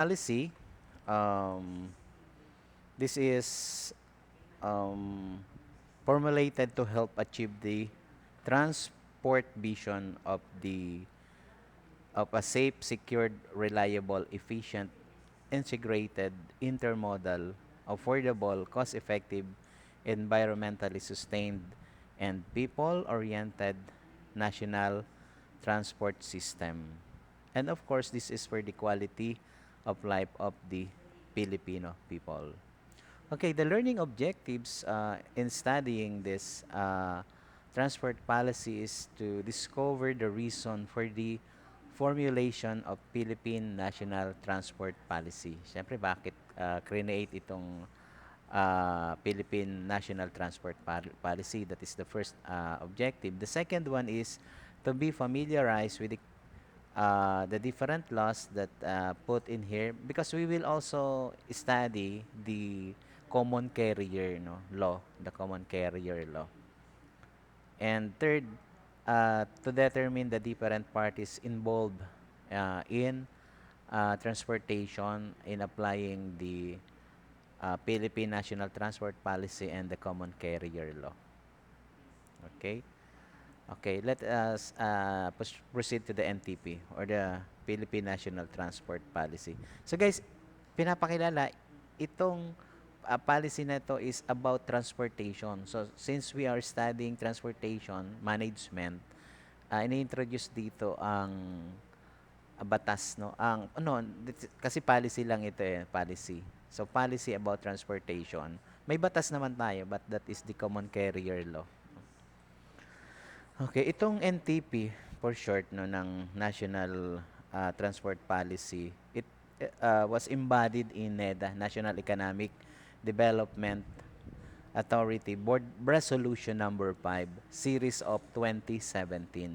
policy, um, this is um, formulated to help achieve the transport vision of a safe, secured, reliable, efficient, integrated, intermodal, affordable, cost-effective, environmentally sustained, and people-oriented national transport system. And of course, this is for the quality of life of the Filipino people. Okay, the learning objectives in studying this transport policy is to discover the reason for the formulation of Philippine National Transport Policy. Siyempre, bakit create itong Philippine National Transport Policy? That is the first objective. The second one is to be familiarized with the different laws that put in here, because we will also study the common carrier law, the common carrier law. And third, to determine the different parties involved in transportation in applying the Philippine National Transport Policy and the common carrier law. Okay. Okay, let us proceed to the NTP, or the Philippine National Transport Policy. So guys, pinapakilala itong policy na to is about transportation. So since we are studying transportation management, ini-introduce dito ang batas, no? Kasi policy lang ito, policy. So policy about transportation. May batas naman tayo, but that is the common carrier law. Okay, itong NTP for short, no, ng National Transport Policy, it was embodied in NEDA, National Economic Development Authority Board Resolution number 5, series of 2017,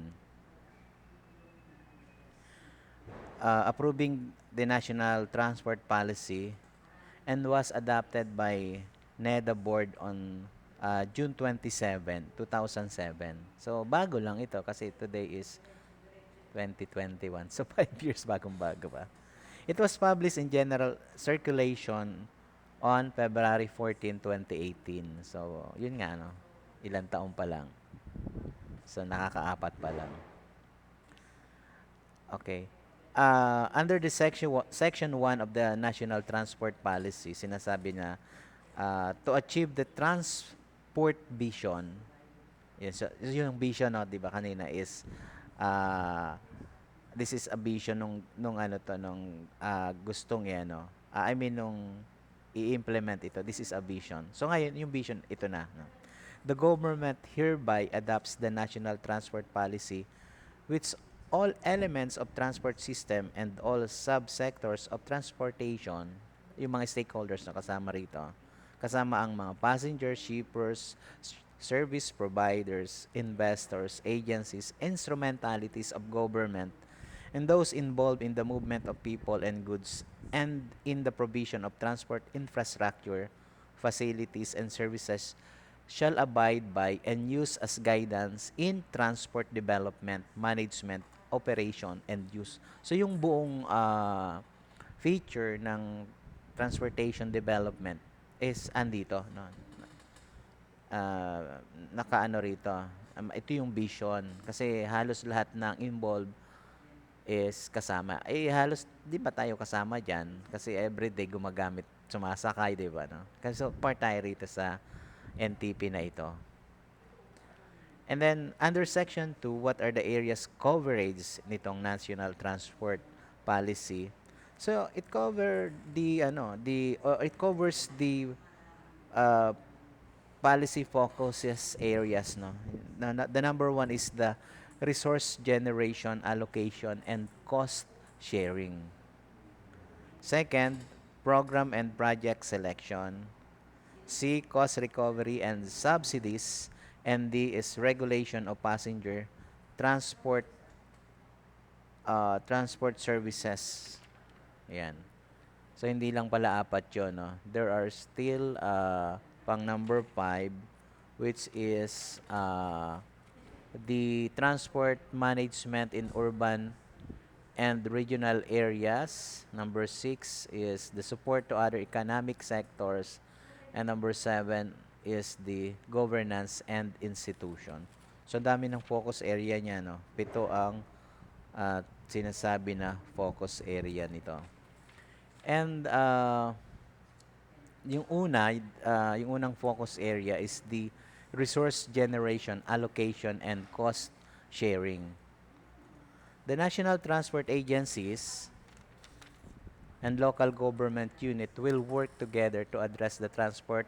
approving the National Transport Policy, and was adopted by NEDA board on June 27, 2007. So bago lang ito kasi today is 2021. So 5 years bagong-bago pa. It was published in general circulation on February 14, 2018. So yun nga, no, ilang taon pa lang. So nakakaapat pa lang. Okay. Under the section 1 of the National Transport Policy, sinasabi na to achieve the transport vision. Yes, so, yung vision, no, 'di ba kanina is this is a vision nung ano to, nung gustong yan, no. I mean nung i-implement ito. This is a vision. So ngayon yung vision ito na, no. The government hereby adopts the National Transport Policy, which all elements of transport system and all subsectors of transportation, yung mga stakeholders na kasama rito, kasama ang mga passengers, shippers, service providers, investors, agencies, instrumentalities of government, and those involved in the movement of people and goods and in the provision of transport infrastructure, facilities, and services shall abide by and use as guidance in transport development, management, operation, and use. So yung buong feature ng transportation development is andito, no? Nakaano rito. Ito yung vision kasi halos lahat ng involved is kasama. Halos di ba tayo kasama diyan kasi everyday gumagamit, sumasakay, di ba, no? Kasi so, part tayo rito sa NTP na ito. And then under section 2, what are the areas coverage nitong National Transport Policy? So it cover the it covers the uh, policy focuses areas, no. The number one is the resource generation, allocation, and cost sharing. Second, program and project selection. C, cost recovery and subsidies. And D is regulation of passenger transport transport services. Ayan. So, hindi lang pala apat yun, no? There are still pang number 5, which is the transport management in urban and regional areas. Number 6 is the support to other economic sectors. And number 7 is the governance and institution. So, dami ng focus area niya, no? 7 ang sinasabi na focus area nito. And yung unang focus area is the resource generation, allocation, and cost sharing. The national transport agencies and local government unit will work together to address the transport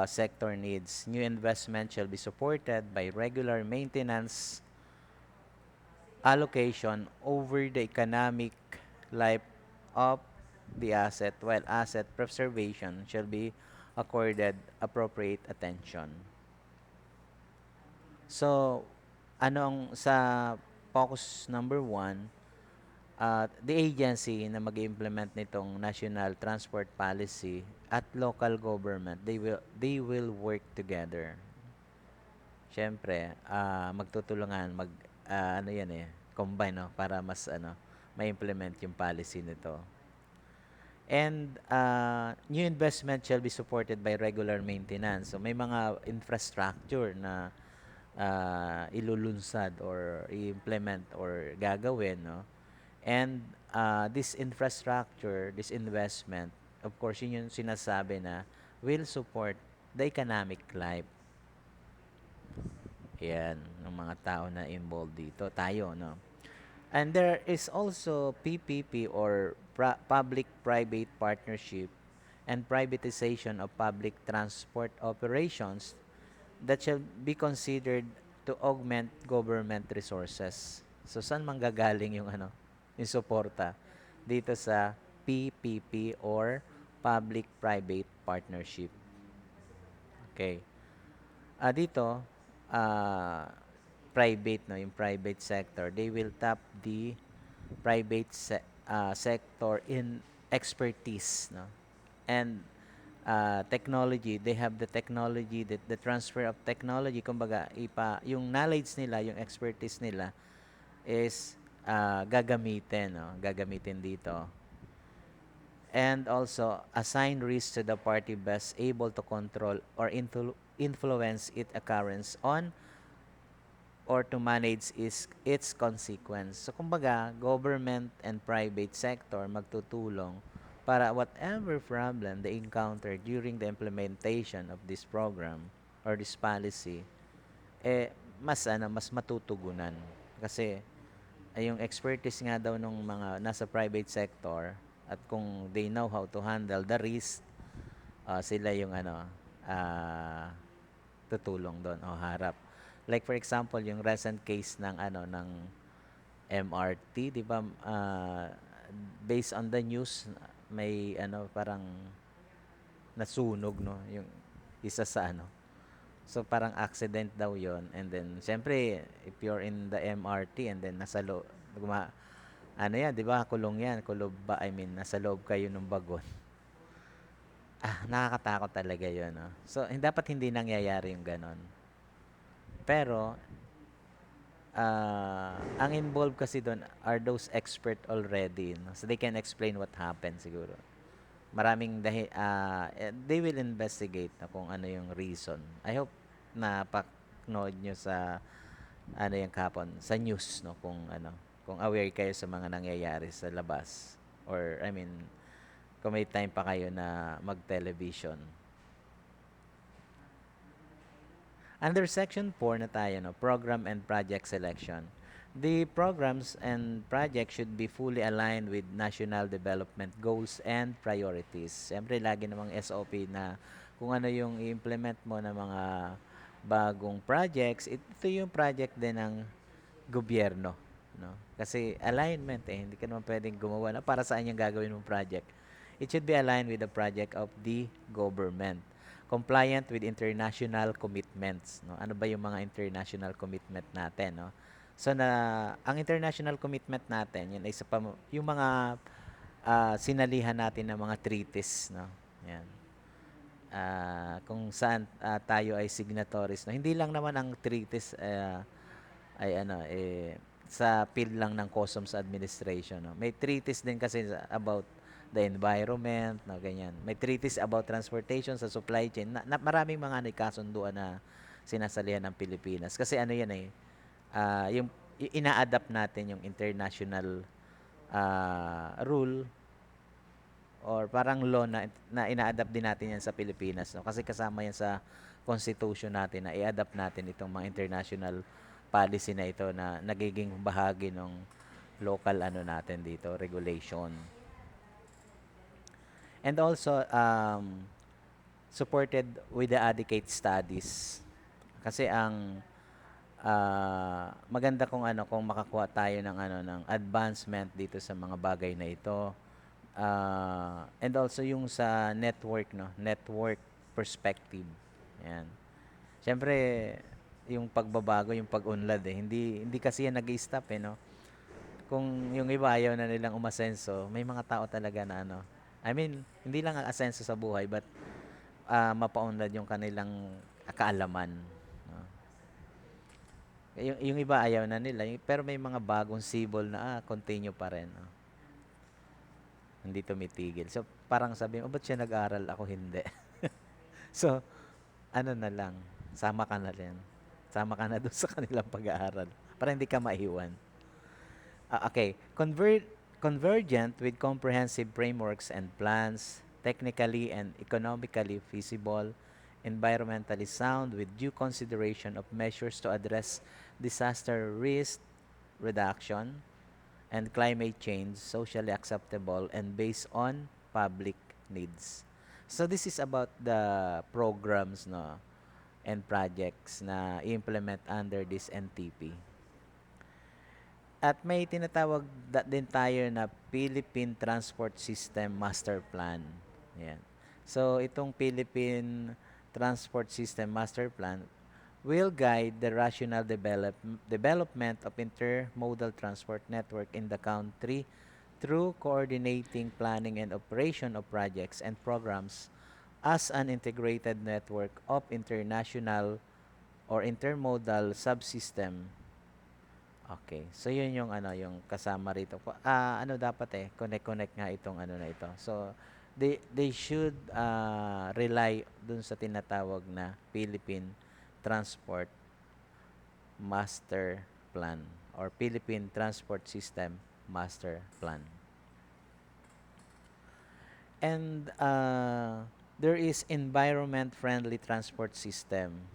sector needs. New investment shall be supported by regular maintenance allocation over the economic life of the asset, while asset preservation shall be accorded appropriate attention. So, anong sa focus number 1, the agency na mag-implement nitong National Transport Policy at local government, they will work together. Siyempre, magtutulungan, ano yan eh, combine, no, para mas ma-implement yung policy nito. And new investment shall be supported by regular maintenance. So may mga infrastructure na ilulunsad or i-implement or gagawin, no? And this infrastructure, this investment, of course, yun yung sinasabi na will support the economic life. Yan, ng mga tao na involved dito. Tayo, no? And there is also PPP or public-private partnership and privatization of public transport operations that shall be considered to augment government resources. So, saan manggagaling yung yung suporta? Dito sa PPP or public-private partnership. Okay. Dito, private, no, yung private sector, they will tap the private sector in expertise, no, and technology. They have the technology, the transfer of technology, kumbaga yung knowledge nila, yung expertise nila is gagamitin dito. And also assign risk to the party best able to control or influence its occurrence on or to manage its consequence. So, kumbaga, government and private sector magtutulong para whatever problem they encounter during the implementation of this program or this policy, mas matutugunan. Kasi, yung expertise nga daw ng mga nasa private sector at kung they know how to handle the risk, sila yung tutulong doon o harap. Like for example, yung recent case ng ng MRT, 'di ba? Based on the news, may parang nasunog, no, yung isa sa So parang accident daw 'yon, and then syempre if you're in the MRT and then nasa loob yan, 'di ba? Kulong yan, kulob ba? I mean, nasa loob kayo ng bagon. Nakakatakot talaga 'yon, no. So dapat hindi nangyayari yung ganon. Pero ang involved kasi doon are those expert already, no? So they can explain what happened siguro. Maraming they will investigate na kung ano yung reason. I hope na paknood nyo sa yung kapon sa news, no, kung aware kayo sa mga nangyayari sa labas, or I mean kung may time pa kayo na mag-television. Under Section 4 na tayo, no, Program and Project Selection. The programs and projects should be fully aligned with national development goals and priorities. Siyempre, lagi namang SOP na kung ano yung i-implement mo na mga bagong projects, ito yung project din ng gobyerno, no? Kasi alignment hindi ka naman pwedeng gumawa na para saan yung gagawin mong project. It should be aligned with the project of the government. Compliant with international commitments, no? Ano ba yung mga international commitment natin, no? So ang international commitment natin, yun ay yung mga sinalihan natin ng mga treaties, no? Yan. Kung saan tayo ay signatories, no? Hindi lang naman ang treaties ay sa field lang ng customs administration, no? May treatise din kasi about the environment, no, ganyan. May treatise about transportation sa supply chain. Maraming mga kasunduan na sinasalihan ng Pilipinas. Kasi ano yan eh, yung ina-adapt natin yung international rule or parang law na ina-adapt din natin yan sa Pilipinas, no? Kasi kasama yan sa constitution natin na i-adapt natin itong mga international policy na ito na nagiging bahagi ng local ano natin dito, regulation. And also, supported with the adequate studies. Kasi ang maganda kung ano kung makakuha tayo ng ano ng advancement dito sa mga bagay na ito. And also yung sa network, no, network perspective. Yan. Siyempre, yung pagbabago, yung pag-unlad eh. Hindi kasi yan nag-i-stop eh, no. Kung yung iba ayaw na nilang umasenso, may mga tao talaga na ano. I mean, hindi lang ang asenso sa buhay but mapaunlad yung kanilang kaalaman. No? Yung iba ayaw na nila, pero may mga bagong sibol na continue pa rin. No? Hindi tumitigil. So, parang sabi mo, ba't siya nag-aral? Ako hindi. So, ano na lang, sama ka na rin. Sama ka na doon sa kanilang pag-aaral para hindi ka maiwan. Okay, convergent with comprehensive frameworks and plans, technically and economically feasible, environmentally sound with due consideration of measures to address disaster risk reduction and climate change, socially acceptable and based on public needs. So this is about the programs, no, and projects na implement under this NTP. At may tinatawag din tayo na Philippine Transport System Master Plan. Yan. So, itong Philippine Transport System Master Plan will guide the rational development of intermodal transport network in the country through coordinating planning and operation of projects and programs as an integrated network of international or intermodal subsystem. Okay. So yun yung ano, yung kasama rito. Ano dapat eh, connect nga itong ano na ito. So they should rely dun sa tinatawag na Philippine Transport Master Plan or Philippine Transport System Master Plan. And there is environment-friendly transport system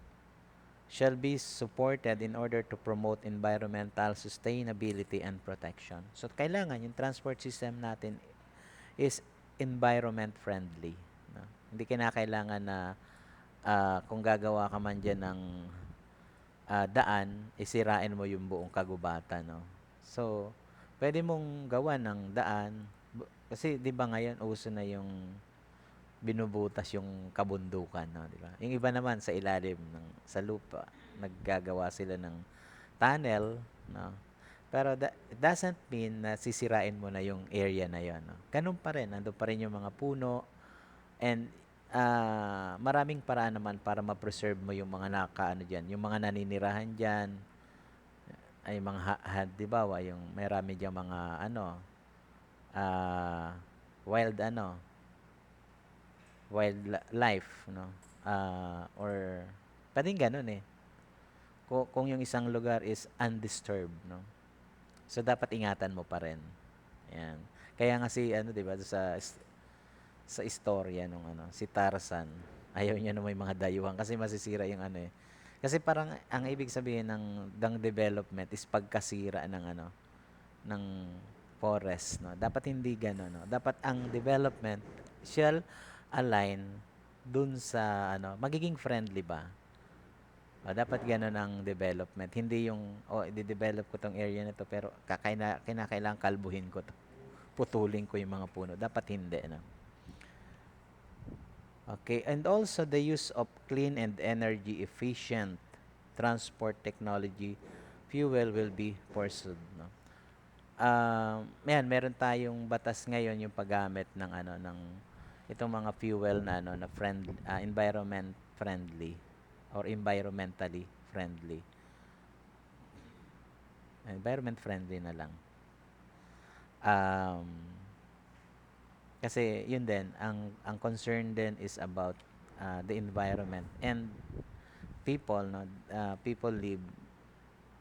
shall be supported in order to promote environmental sustainability and protection. So, kailangan yung transport system natin is environment-friendly. No? Hindi kinakailangan na kung gagawa ka man dyan ng daan, isirain mo yung buong kagubatan. No? So, pwede mong gawa ng daan. Kasi, di ba ngayon, uso na yung binubutas yung kabundukan, no, di ba? Yung iba naman sa ilalim sa lupa, naggagawa sila ng tunnel, no. Pero it doesn't mean na sisirain mo na yung area na 'yon, no. Ganun pa rin, nandoon pa rin yung mga puno and maraming paraan naman para ma-preserve mo yung mga diyan, yung mga naninirahan diyan, ay mga di ba, yung marami diyang mga wild wildlife, no? Or pwedeng ganun eh. Kung yung isang lugar is undisturbed, no? So dapat ingatan mo pa rin. Yan. Kaya nga si 'di ba sa istorya nung si Tarzan, ayaw niya na may mga dayuhan kasi masisira yung eh. Kasi parang ang ibig sabihin ng development is pagkasira ng forest, no. Dapat hindi gano'n, no. Dapat ang development shall align dun sa magiging friendly ba? Dapat gano'n ang development. Hindi yung, i-develop ko tong area na to pero kinakailangan kalbuhin ko to. Putulin ko yung mga puno. Dapat hindi, no? Okay, and also the use of clean and energy efficient transport technology fuel will be pursued, no? Meron tayong batas ngayon yung paggamit ng ng itong mga fuel na na environment friendly or environmentally friendly. Environment friendly na lang. Um, Kasi yun din, ang concern din is about the environment and people, no? People live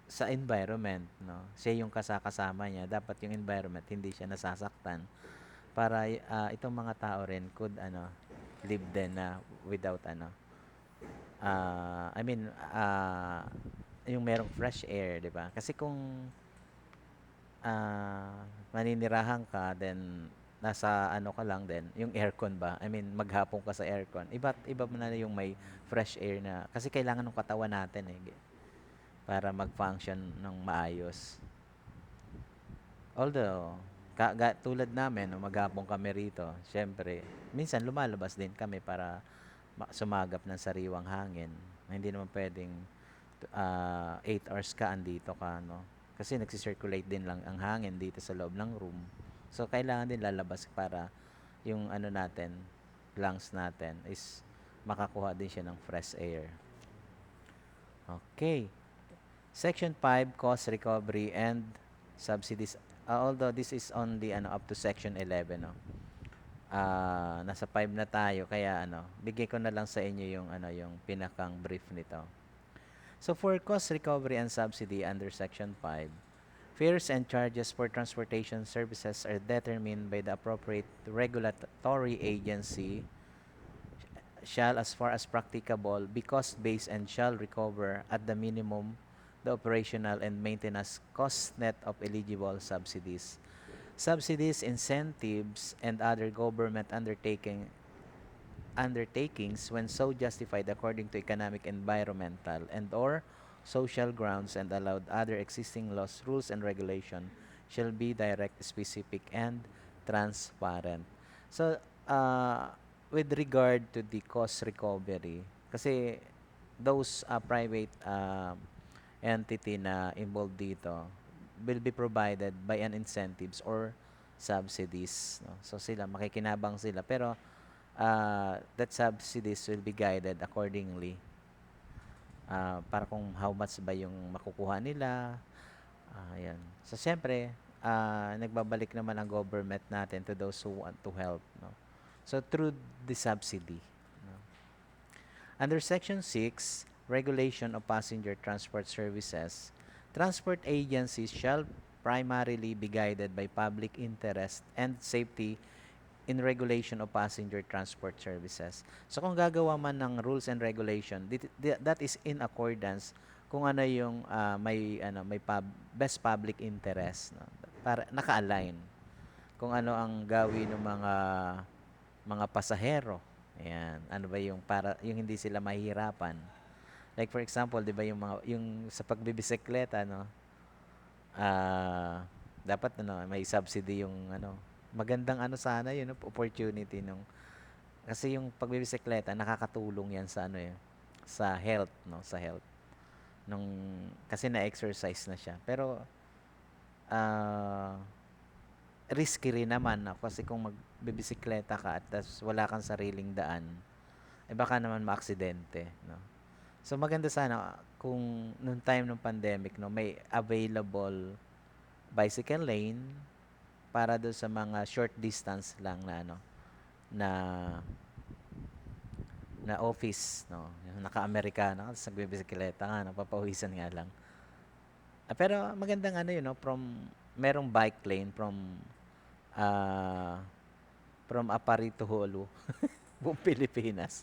sa environment, no? Siya yung kasama niya, dapat yung environment hindi siya nasasaktan para itong mga tao rin could live din na without I mean yung merong fresh air, 'di ba? Kasi kung maninirahan ka, then nasa ano ka lang din, yung aircon ba? I mean, maghapon ka sa aircon. Iba mo na yung may fresh air na kasi kailangan ng katawan natin para mag-function ng maayos. Although tulad namin, no, maghapon kami rito, syempre, minsan lumalabas din kami para sumagap ng sariwang hangin. Hindi naman pwedeng 8 hours ka andito ka, no? Kasi nagsi-circulate din lang ang hangin dito sa loob ng room. So, kailangan din lalabas para yung ano natin, lungs natin is makakuha din siya ng fresh air. Okay. Section 5, cost recovery and subsidies. Although this is only up to section 11, no. Nasa 5 na tayo kaya bigay ko na lang sa inyo yung pinakang brief nito. So for cost recovery and subsidy under section 5, fares and charges for transportation services are determined by the appropriate regulatory agency shall, as far as practicable, be cost-based and shall recover at the minimum the operational and maintenance cost net of eligible subsidies. Subsidies, incentives, and other government undertakings when so justified according to economic, environmental, and or social grounds and allowed other existing laws, rules, and regulation shall be direct, specific, and transparent. So, with regard to the cost recovery, kasi those private entity na involved dito will be provided by an incentives or subsidies, no? So sila makikinabang sila pero that subsidies will be guided accordingly para kung how much ba yung makukuha nila. Ayan. So siyempre nagbabalik naman ang government natin to those who want to help, no? So through the subsidy, no? Under Section 6, Regulation of Passenger Transport Services, transport agencies shall primarily be guided by public interest and safety in regulation of passenger transport services. So kung gagawa man ng rules and regulation, that is in accordance kung ano yung best public interest, no? Para naka-align kung ano ang gawin ng mga pasahero. Ayan, ano ba yung para yung hindi sila mahihirapan. Like for example, 'di ba yung sa pagbibisikleta, no? Dapat may subsidy yung magandang sana yun, opportunity nung kasi yung pagbibisikleta nakakatulong yan sa sa health, no, sa health nung kasi na-exercise na siya. Pero risky rin naman, no? Kasi kung magbibisikleta ka at wala kang sariling daan, baka naman maaksidente, no? So maganda sana kung nung time ng pandemic, no, may available bicycle lane para do sa mga short distance lang na na office, no. Naka-Amerikano kasi nagbibisikleta nga, napapawisan nga lang. Pero magandang no, merong bike lane from Apari to Holo, buong Pilipinas.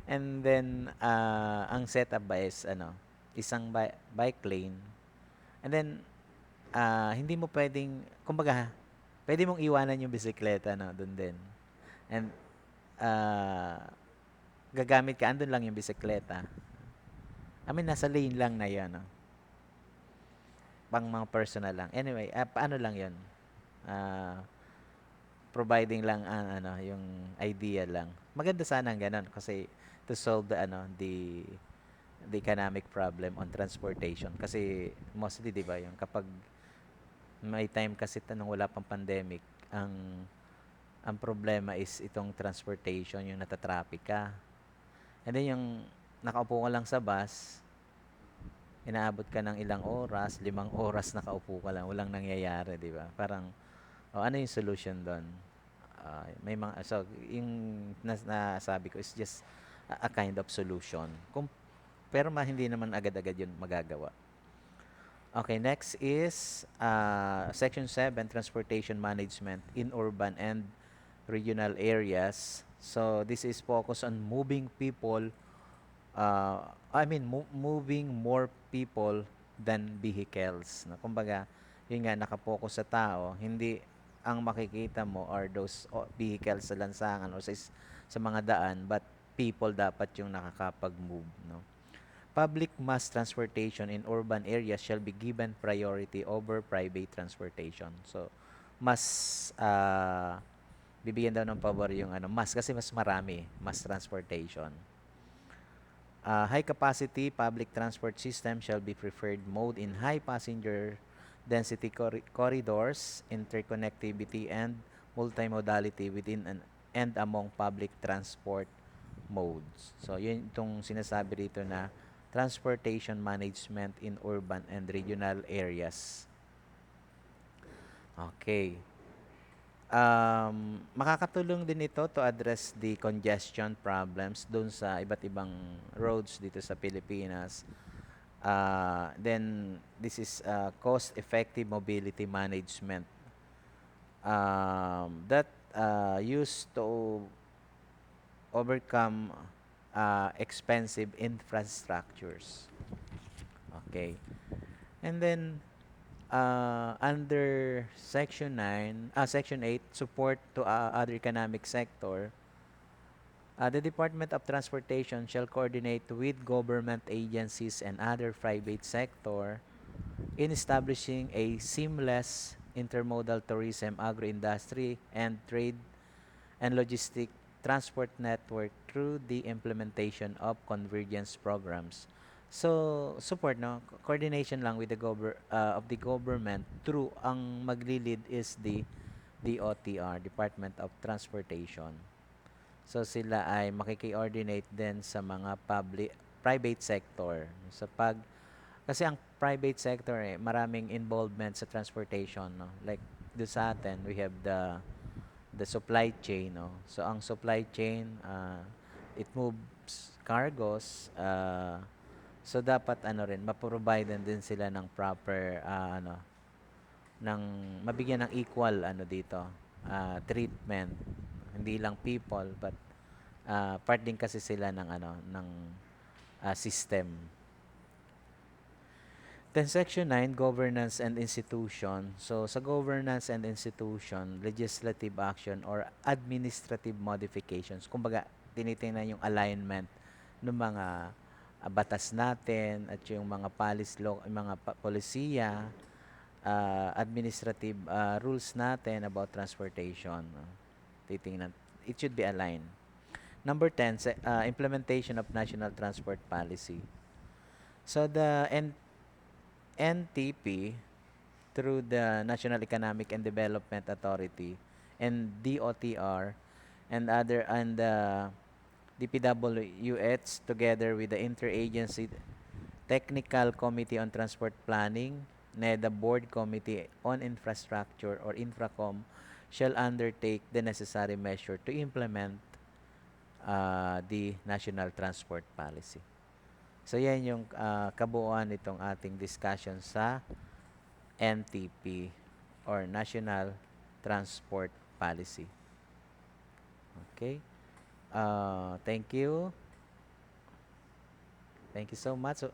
And then ang setup ba is isang bike lane. And then hindi mo pwedeng, kumbaga, pwede mong iwanan yung bisikleta, no, doon din. And gagamit ka, andun lang yung bisikleta. I mean, nasa lane lang na yan, no? Pang mga personal lang. Anyway, paano lang yun? Providing lang yung idea lang. Maganda sana ang ganun kasi to solve the economic problem on transportation. Kasi mostly, di ba, yung kapag may time kasi nung wala pang pandemic, ang problema is itong transportation, yung natatraffic ka. And then yung nakaupo ka lang sa bus, inaabot ka ng ilang oras, 5 oras nakaupo ka lang, walang nangyayari, di ba? Parang, ano yung solution doon? May mga, so, yung nasabi ko is just a kind of solution. Pero hindi naman agad-agad yun magagawa. Okay, next is Section 7, Transportation Management in Urban and Regional Areas. So, this is focused on moving people, moving more people than vehicles. No? Kumbaga, yun nga, nakapokus sa tao, hindi ang makikita mo are those vehicles sa lansangan o sa mga daan, but people dapat yung nakakapag-move. No? Public mass transportation in urban areas shall be given priority over private transportation. So, mas bibigyan daw ng pabor yung mas kasi mas marami, mass transportation. High capacity public transport system shall be preferred mode in high passenger density corridors, interconnectivity and multimodality within and among public transport modes. So, yun itong sinasabi rito na transportation management in urban and regional areas. Okay. Makakatulong din ito to address the congestion problems dun sa iba't ibang roads dito sa Pilipinas. Then, this is cost-effective mobility management that used to overcome expensive infrastructures. Okay. And then, under Section 8, support to other economic sector, the Department of Transportation shall coordinate with government agencies and other private sector in establishing a seamless intermodal tourism, agro-industry, and trade and logistic transport network through the implementation of convergence programs. So, support, no? Coordination lang with the of the government through ang magli-lead is the DOTR, Department of Transportation. So, sila ay makiki-coordinate din sa mga private sector. Kasi ang private sector maraming involvement sa transportation, no? Like, do sa atin, we have the supply chain, no? So, ang supply chain, it moves cargos, so dapat rin ma-provide din sila ng proper ng mabigyan ng equal dito treatment, hindi lang people but part din kasi sila ng ng system. Then Section 9, Governance and Institution. So, sa governance and institution, legislative action or administrative modifications. Kumbaga, tinitingnan yung alignment ng mga batas natin at yung mga yung mga polisiya, administrative rules natin about transportation. Titingnan. It should be aligned. Number 10, implementation of National Transport Policy. So, the NTP through the National Economic and Development Authority and DOTR and the DPWH together with the Interagency Technical Committee on Transport Planning, NEDA Board Committee on Infrastructure or Infracom shall undertake the necessary measure to implement the National Transport Policy. So, yan yung kabuuan nitong ating discussion sa NTP or National Transport Policy. Okay? Thank you. Thank you so much. So,